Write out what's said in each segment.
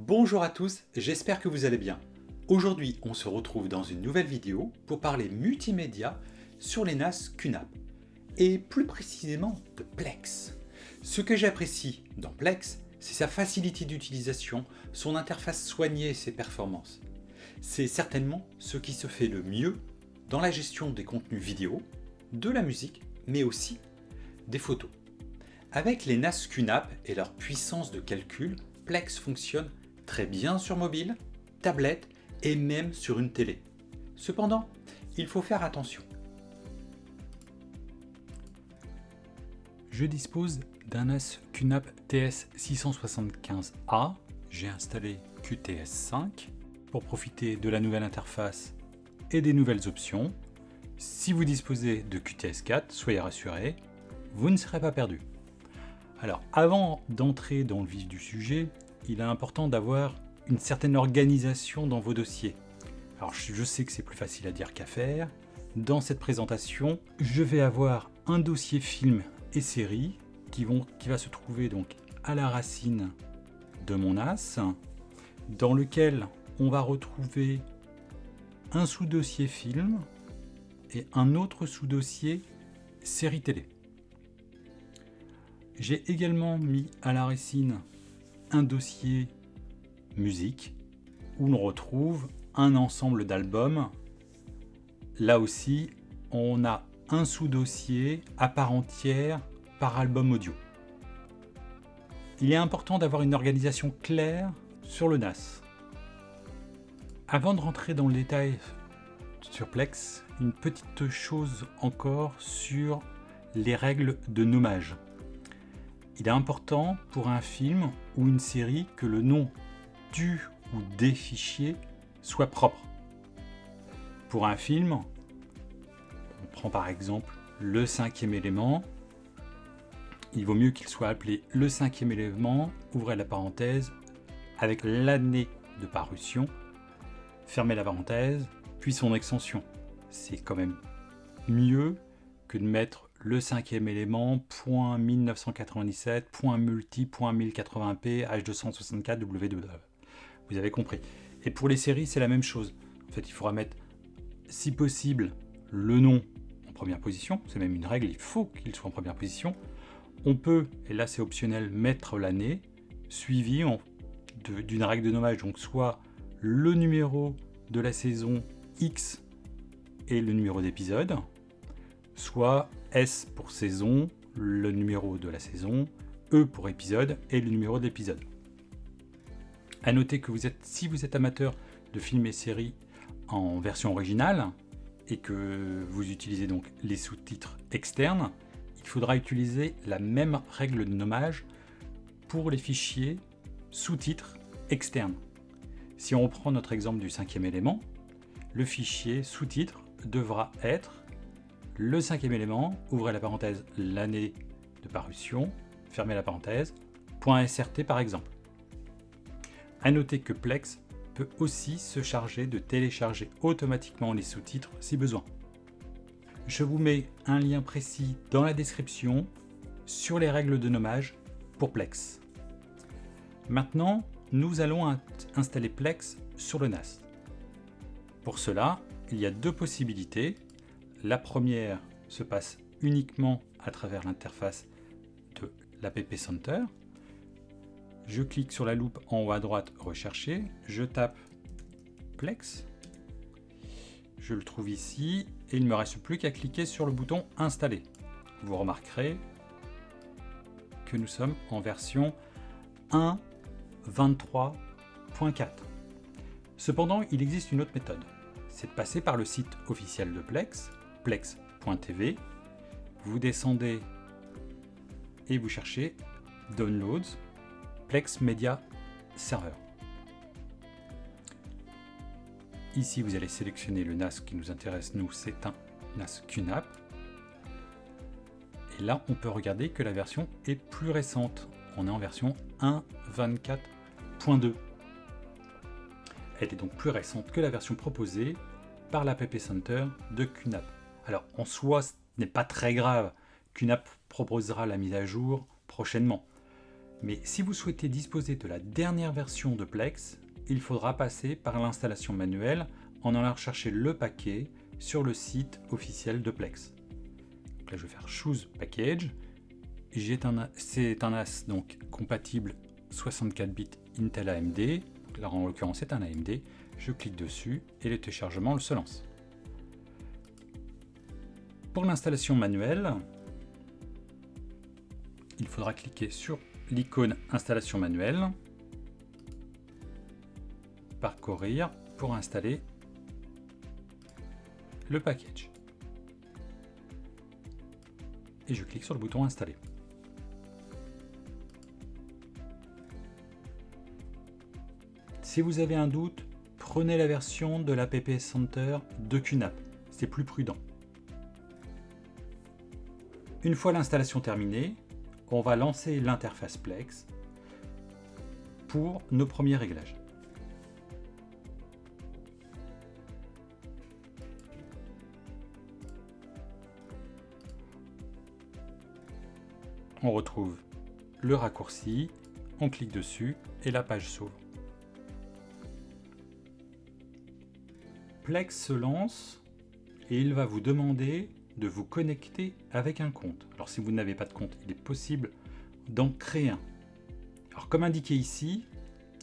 Bonjour à tous, j'espère que vous allez bien. Aujourd'hui, on se retrouve dans une nouvelle vidéo pour parler multimédia sur les NAS QNAP, et plus précisément de Plex. Ce que j'apprécie dans Plex, c'est sa facilité d'utilisation, son interface soignée et ses performances. C'est certainement ce qui se fait le mieux dans la gestion des contenus vidéo, de la musique, mais aussi des photos. Avec les NAS QNAP et leur puissance de calcul, Plex fonctionne très bien sur mobile, tablette et même sur une télé. Cependant, il faut faire attention. Je dispose d'un NAS QNAP TS675A. J'ai installé QTS5 pour profiter de la nouvelle interface et des nouvelles options. Si vous disposez de QTS4, soyez rassurés, vous ne serez pas perdu. Alors, avant d'entrer dans le vif du sujet, il est important d'avoir une certaine organisation dans vos dossiers. Alors, je sais que c'est plus facile à dire qu'à faire. Dans cette présentation, je vais avoir un dossier film et séries qui va se trouver donc à la racine de mon NAS, dans lequel on va retrouver un sous-dossier film et un autre sous-dossier série télé. J'ai également mis à la racine un dossier musique où l'on retrouve un ensemble d'albums. Là aussi, on a un sous-dossier à part entière par album audio. Il est important d'avoir une organisation claire sur le NAS. Avant de rentrer dans le détail sur Plex, une petite chose encore sur les règles de nommage. Il est important pour un film ou une série que le nom du ou des fichiers soit propre. Pour un film, on prend par exemple le cinquième élément. Il vaut mieux qu'il soit appelé le cinquième élément, ouvrez la parenthèse, avec l'année de parution, fermez la parenthèse, puis son extension. C'est quand même mieux que de mettre le cinquième élément, .1997, .multi, .1080p, H264, W2W. Vous avez compris. Et pour les séries, c'est la même chose. En fait, il faudra mettre, si possible, le nom en première position. C'est même une règle, il faut qu'il soit en première position. On peut, et là c'est optionnel, mettre l'année, suivie d'une règle de nommage. Donc soit le numéro de la saison X et le numéro d'épisode, soit S pour saison, le numéro de la saison, E pour épisode et le numéro d'épisode. A noter que si vous êtes amateur de films et séries en version originale et que vous utilisez donc les sous-titres externes, il faudra utiliser la même règle de nommage pour les fichiers sous-titres externes. Si on reprend notre exemple du cinquième élément, le fichier sous-titre devra être le cinquième élément, ouvrez la parenthèse, l'année de parution, fermez la parenthèse, .srt par exemple. A noter que Plex peut aussi se charger de télécharger automatiquement les sous-titres si besoin. Je vous mets un lien précis dans la description sur les règles de nommage pour Plex. Maintenant, nous allons installer Plex sur le NAS. Pour cela, il y a deux possibilités. La première se passe uniquement à travers l'interface de l'App Center. Je clique sur la loupe en haut à droite, rechercher, je tape Plex, je le trouve ici et il ne me reste plus qu'à cliquer sur le bouton installer. Vous remarquerez que nous sommes en version 1.23.4. Cependant, il existe une autre méthode, c'est de passer par le site officiel de Plex, plex.tv, vous descendez et vous cherchez Downloads, Plex Media Server. Ici, vous allez sélectionner le NAS qui nous intéresse, nous, c'est un NAS QNAP. Et là, on peut regarder que la version est plus récente. On est en version 1.24.2. Elle est donc plus récente que la version proposée par l'App Center de QNAP. Alors, en soi, ce n'est pas très grave. QNAP proposera la mise à jour prochainement. Mais si vous souhaitez disposer de la dernière version de Plex, il faudra passer par l'installation manuelle en allant chercher le paquet sur le site officiel de Plex. Donc là, je vais faire Choose Package. C'est un NAS donc compatible 64 bits Intel AMD. Donc là, en l'occurrence, c'est un AMD. Je clique dessus et le téléchargement se lance. Pour l'installation manuelle, il faudra cliquer sur l'icône installation manuelle, parcourir pour installer le package. Et je clique sur le bouton installer. Si vous avez un doute, prenez la version de l'APP Center de QNAP, c'est plus prudent. Une fois l'installation terminée, on va lancer l'interface Plex pour nos premiers réglages. On retrouve le raccourci, on clique dessus et la page s'ouvre. Plex se lance et il va vous demander de vous connecter avec un compte. Alors si vous n'avez pas de compte, il est possible d'en créer un. Alors comme indiqué ici,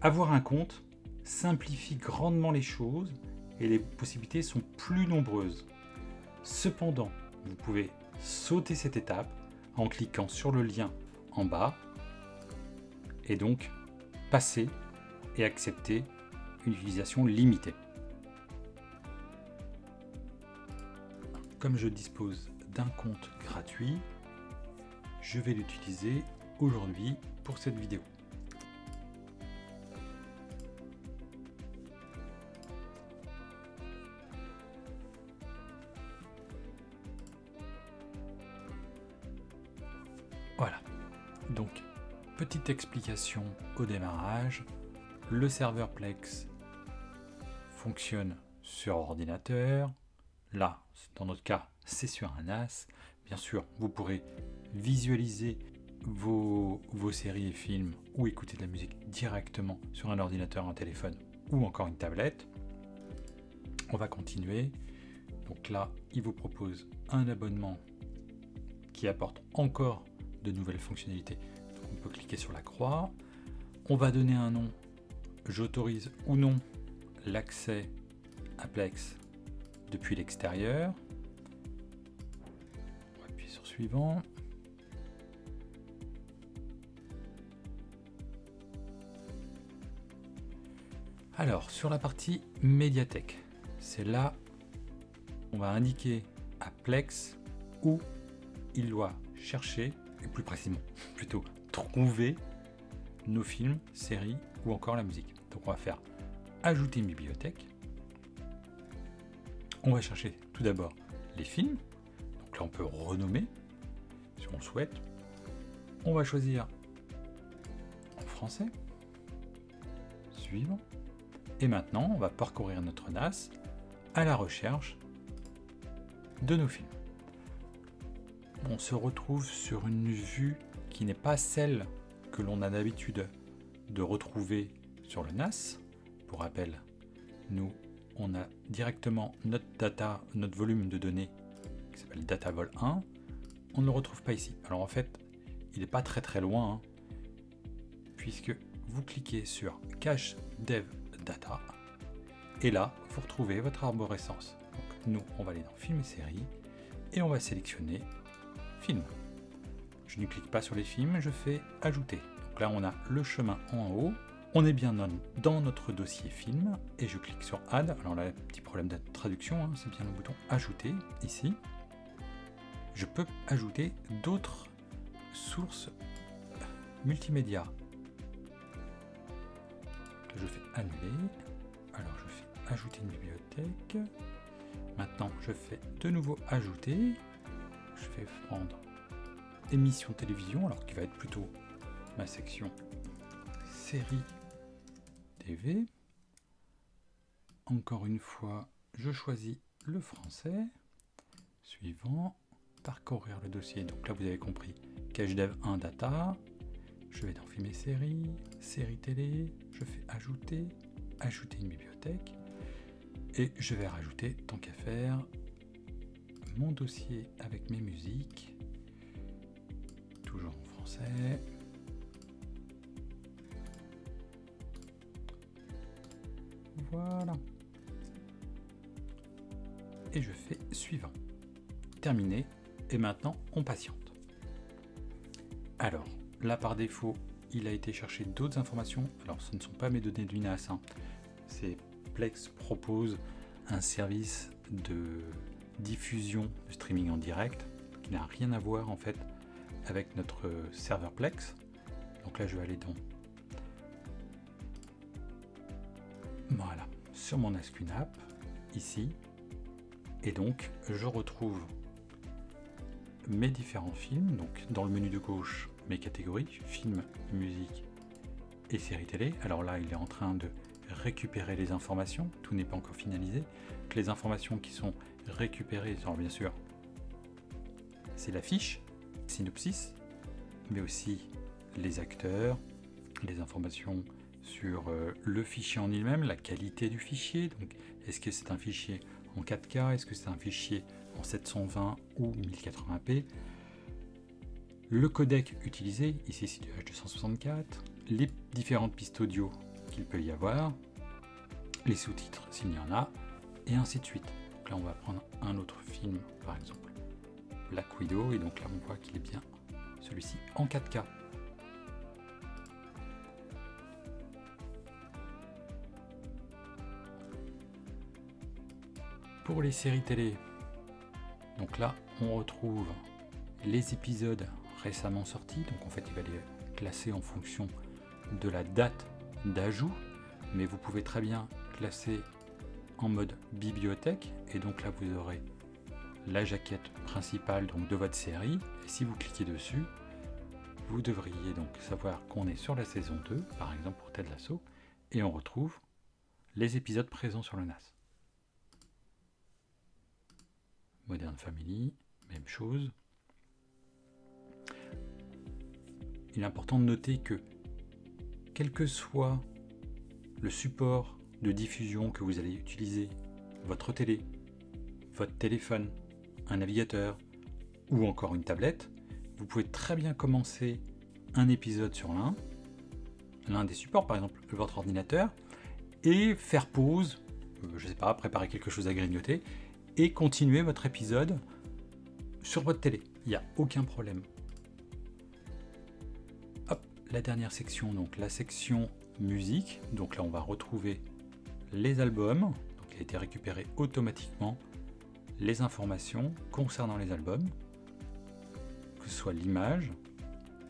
avoir un compte simplifie grandement les choses et les possibilités sont plus nombreuses. Cependant, vous pouvez sauter cette étape en cliquant sur le lien en bas et donc passer et accepter une utilisation limitée. Comme je dispose d'un compte gratuit, je vais l'utiliser aujourd'hui pour cette vidéo. Voilà, donc petite explication au démarrage. Le serveur Plex fonctionne sur ordinateur. Là, dans notre cas, c'est sur un NAS. Bien sûr, vous pourrez visualiser vos séries et films ou écouter de la musique directement sur un ordinateur, un téléphone ou encore une tablette. On va continuer. Donc là, il vous propose un abonnement qui apporte encore de nouvelles fonctionnalités. Donc on peut cliquer sur la croix. On va donner un nom. J'autorise ou non l'accès à Plex depuis l'extérieur. On va appuyer sur suivant. Alors sur la partie médiathèque, c'est là on va indiquer à Plex où il doit chercher, et plus précisément plutôt trouver nos films, séries ou encore la musique. Donc on va faire ajouter une bibliothèque. On va chercher tout d'abord les films. Donc là, on peut renommer si on le souhaite. On va choisir en français. Suivant. Et maintenant, on va parcourir notre NAS à la recherche de nos films. On se retrouve sur une vue qui n'est pas celle que l'on a d'habitude de retrouver sur le NAS. Pour rappel, nous on a directement notre data, notre volume de données qui s'appelle DataVol 1. On ne le retrouve pas ici. Alors en fait, il n'est pas très loin, hein, puisque vous cliquez sur Cache Dev Data et là, vous retrouvez votre arborescence. Donc nous, on va aller dans Films et séries et on va sélectionner Films. Je ne clique pas sur les films, je fais Ajouter. Donc là, on a le chemin en haut. On est bien dans notre dossier film et je clique sur Add. Alors là, petit problème de traduction, hein, c'est bien le bouton Ajouter ici. Je peux ajouter d'autres sources multimédia. Je fais Annuler. Alors je fais Ajouter une bibliothèque. Maintenant, je fais de nouveau Ajouter. Je vais prendre Émission télévision, alors qui va être plutôt ma section série TV. Encore une fois, je choisis le français. Suivant, parcourir le dossier. Donc là, vous avez compris, cache dev 1 data. je vais dans Films et séries, séries télé, je fais ajouter une bibliothèque, et je vais rajouter, tant qu'à faire, mon dossier avec mes musiques, toujours en français. Voilà. Et je fais suivant. Terminé. Et maintenant, on patiente. Alors, là par défaut, il a été chercher d'autres informations. Alors, ce ne sont pas mes données du NAS. C'est Plex propose un service de diffusion de streaming en direct qui n'a rien à voir en fait avec notre serveur Plex. Donc là, je vais aller dans voilà, sur mon ASCII-NAP, ici, et donc je retrouve mes différents films, donc dans le menu de gauche, mes catégories, films, musique et séries télé. Alors là, il est en train de récupérer les informations, tout n'est pas encore finalisé. Donc les informations qui sont récupérées, alors bien sûr, c'est la fiche, synopsis, mais aussi les acteurs, les informations sur le fichier en lui-même, la qualité du fichier, donc est-ce que c'est un fichier en 4K, est-ce que c'est un fichier en 720 ou 1080p, le codec utilisé, ici c'est du H264, les différentes pistes audio qu'il peut y avoir, les sous-titres s'il y en a, et ainsi de suite. Donc là on va prendre un autre film, par exemple Black Widow, et donc là on voit qu'il est bien celui-ci en 4K. Pour les séries télé, donc là on retrouve les épisodes récemment sortis, donc en fait il va les classer en fonction de la date d'ajout, mais vous pouvez très bien classer en mode bibliothèque, et donc là vous aurez la jaquette principale donc de votre série, et si vous cliquez dessus, vous devriez donc savoir qu'on est sur la saison 2, par exemple pour Ted Lasso, et on retrouve les épisodes présents sur le NAS. Modern Family, même chose. Il est important de noter que, quel que soit le support de diffusion que vous allez utiliser, votre télé, votre téléphone, un navigateur ou encore une tablette, vous pouvez très bien commencer un épisode sur l'un des supports, par exemple votre ordinateur, et faire pause, je ne sais pas, préparer quelque chose à grignoter, et continuer votre épisode sur votre télé. Il n'y a aucun problème. Hop, la dernière section, donc la section musique. Donc là, on va retrouver les albums. Donc il a été récupéré automatiquement les informations concernant les albums, que ce soit l'image,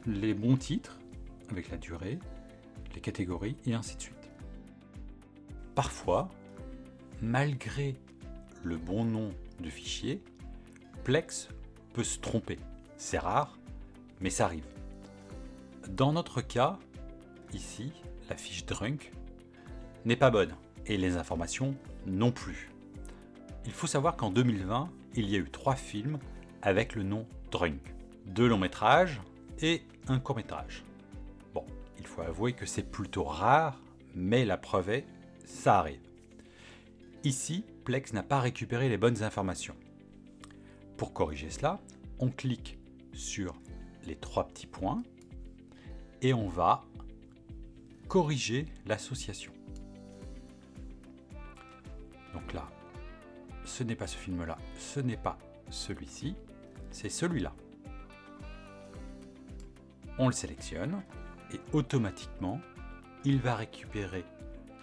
les bons titres avec la durée, les catégories et ainsi de suite. Parfois, malgré le bon nom du fichier, Plex peut se tromper. C'est rare, mais ça arrive. Dans notre cas, ici, la fiche Drunk n'est pas bonne et les informations non plus. Il faut savoir qu'en 2020, il y a eu 3 films avec le nom Drunk. 2 longs métrages et un court métrage. Bon, il faut avouer que c'est plutôt rare, mais la preuve est, ça arrive. Ici, Plex n'a pas récupéré les bonnes informations. Pour corriger cela, on clique sur les 3 petits points et on va corriger l'association. Donc là, ce n'est pas ce film-là, ce n'est pas celui-ci, c'est celui-là. On le sélectionne et automatiquement, il va récupérer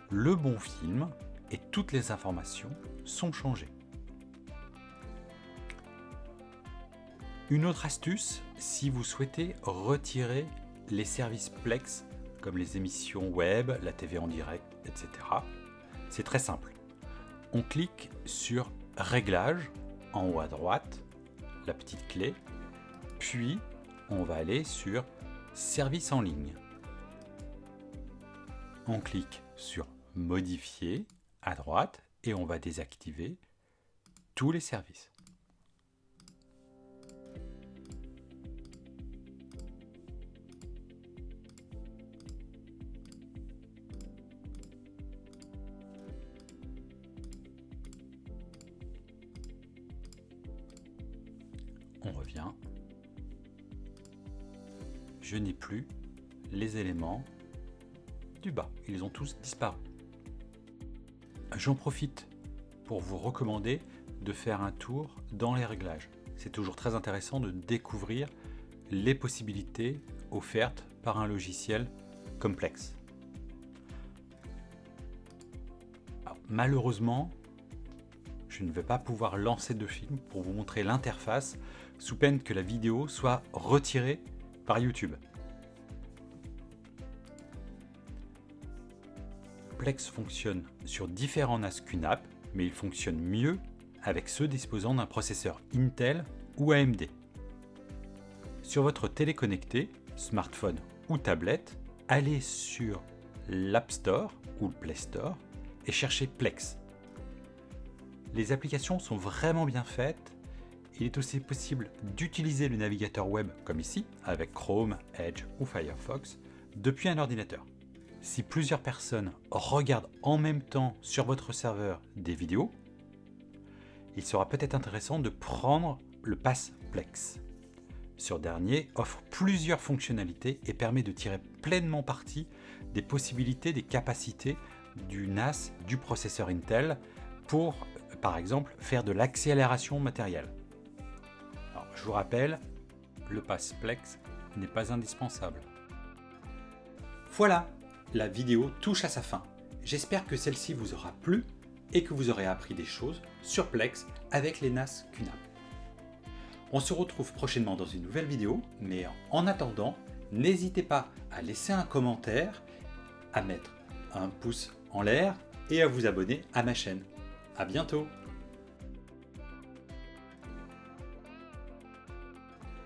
le bon film et toutes les informations sont changées. Une autre astuce, si vous souhaitez retirer les services Plex comme les émissions web, la TV en direct, etc., c'est très simple. On clique sur Réglages en haut à droite, la petite clé, puis on va aller sur Services en ligne. On clique sur Modifier à droite et on va désactiver tous les services. revient. Je n'ai plus les éléments du bas. Ils ont tous disparu. J'en profite pour vous recommander de faire un tour dans les réglages. C'est toujours très intéressant de découvrir les possibilités offertes par un logiciel complexe. Alors, malheureusement, je ne vais pas pouvoir lancer de film pour vous montrer l'interface sous peine que la vidéo soit retirée par YouTube. Plex fonctionne sur différents NAS QNAP, mais il fonctionne mieux avec ceux disposant d'un processeur Intel ou AMD. Sur votre télé connectée, smartphone ou tablette, allez sur l'App Store ou le Play Store et cherchez Plex. Les applications sont vraiment bien faites. Il est aussi possible d'utiliser le navigateur web comme ici, avec Chrome, Edge ou Firefox, depuis un ordinateur. Si plusieurs personnes regardent en même temps sur votre serveur des vidéos, il sera peut-être intéressant de prendre le pass Plex. Ce dernier offre plusieurs fonctionnalités et permet de tirer pleinement parti des possibilités, des capacités du NAS, du processeur Intel, pour, par exemple, faire de l'accélération matérielle. Alors, je vous rappelle, le pass Plex n'est pas indispensable. Voilà, la vidéo touche à sa fin. J'espère que celle-ci vous aura plu et que vous aurez appris des choses sur Plex avec les NAS QNAP. On se retrouve prochainement dans une nouvelle vidéo, mais en attendant, n'hésitez pas à laisser un commentaire, à mettre un pouce en l'air et à vous abonner à ma chaîne. À bientôt!